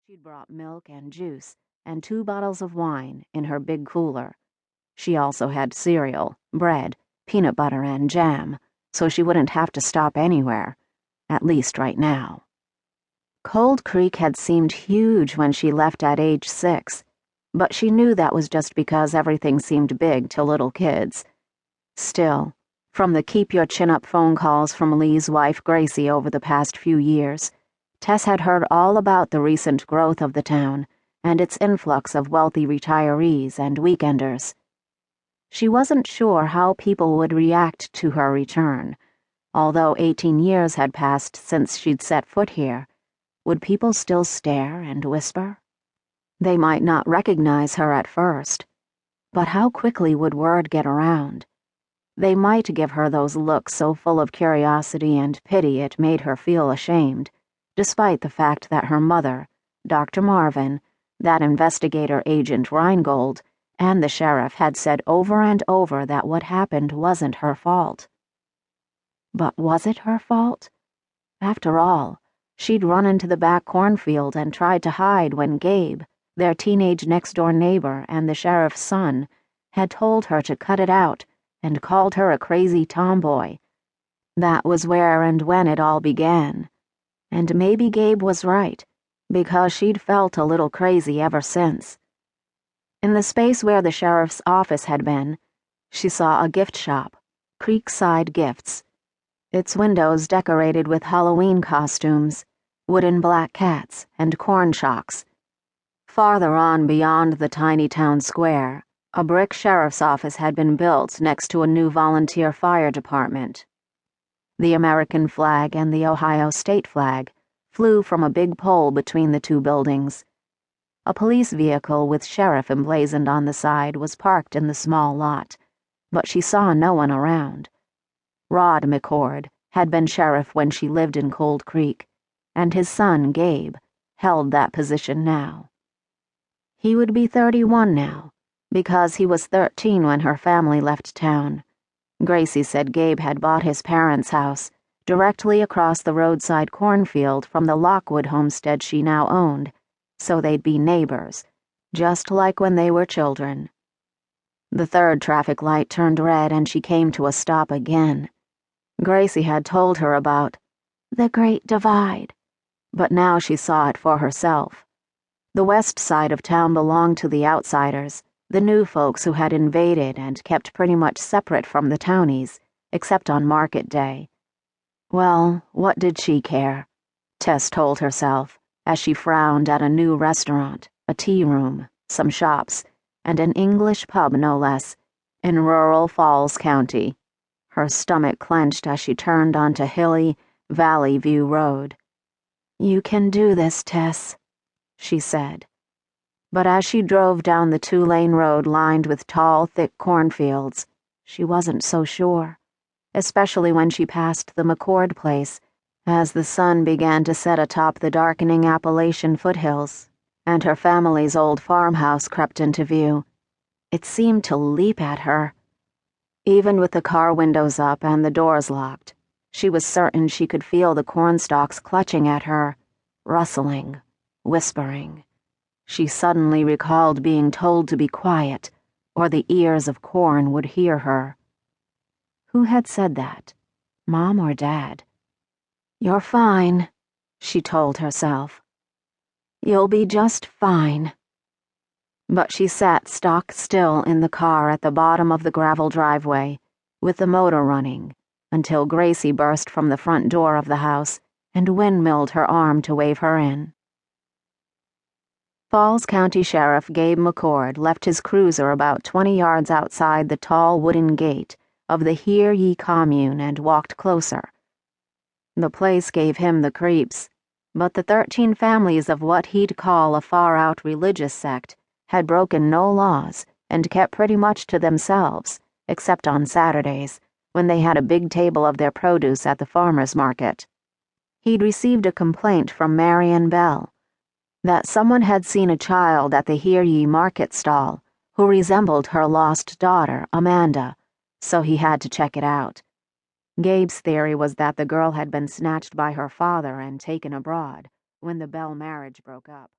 She'd brought milk and juice and 2 bottles of wine in her big cooler. She also had cereal, bread, peanut butter, and jam, so she wouldn't have to stop anywhere, at least right now. Cold Creek had seemed huge when she left at age 6, but she knew that was just because everything seemed big to little kids. Still, from the keep-your-chin-up phone calls from Lee's wife Gracie over the past few years, Tess had heard all about the recent growth of the town and its influx of wealthy retirees and weekenders. She wasn't sure how people would react to her return. Although 18 years had passed since she'd set foot here, would people still stare and whisper? They might not recognize her at first, but how quickly would word get around? They might give her those looks so full of curiosity and pity it made her feel ashamed, despite the fact that her mother, Dr. Marvin, that investigator Agent Reingold, and the sheriff had said over and over that what happened wasn't her fault. But was it her fault? After all, she'd run into the back cornfield and tried to hide when Gabe, their teenage next-door neighbor and the sheriff's son, had told her to cut it out and called her a crazy tomboy. That was where and when it all began. And maybe Gabe was right, because she'd felt a little crazy ever since. In the space where the sheriff's office had been, she saw a gift shop, Creekside Gifts, its windows decorated with Halloween costumes, wooden black cats, and corn shocks. Farther on beyond the tiny town square, a brick sheriff's office had been built next to a new volunteer fire department. The American flag and the Ohio state flag flew from a big pole between the two buildings. A police vehicle with sheriff emblazoned on the side was parked in the small lot, but she saw no one around. Rod McCord had been sheriff when she lived in Cold Creek, and his son, Gabe, held that position now. He would be 31 now, because he was 13 when her family left town. Gracie said Gabe had bought his parents' house, directly across the roadside cornfield from the Lockwood homestead she now owned, so they'd be neighbors, just like when they were children. The third traffic light turned red and she came to a stop again. Gracie had told her about the Great Divide, but now she saw it for herself. The west side of town belonged to the outsiders, the new folks who had invaded and kept pretty much separate from the townies, except on market day. Well, what did she care? Tess told herself, as she frowned at a new restaurant, a tea room, some shops, and an English pub no less, in rural Falls County. Her stomach clenched as she turned onto hilly Valley View Road. "You can do this, Tess," she said. But as she drove down the 2-lane road lined with tall, thick cornfields, she wasn't so sure, especially when she passed the McCord place, as the sun began to set atop the darkening Appalachian foothills, and her family's old farmhouse crept into view. It seemed to leap at her. Even with the car windows up and the doors locked, she was certain she could feel the cornstalks clutching at her, rustling, whispering. She suddenly recalled being told to be quiet, or the ears of corn would hear her. Who had said that? Mom or Dad? "You're fine," she told herself. "You'll be just fine." But she sat stock still in the car at the bottom of the gravel driveway, with the motor running, until Gracie burst from the front door of the house and windmilled her arm to wave her in. Falls County Sheriff Gabe McCord left his cruiser about 20 yards outside the tall wooden gate of the Hear Ye commune and walked closer. The place gave him the creeps, but the 13 families of what he'd call a far-out religious sect had broken no laws and kept pretty much to themselves, except on Saturdays, when they had a big table of their produce at the farmer's market. He'd received a complaint from Marion Bell that someone had seen a child at the Hear Ye market stall who resembled her lost daughter, Amanda, so he had to check it out. Gabe's theory was that the girl had been snatched by her father and taken abroad when the Bell marriage broke up.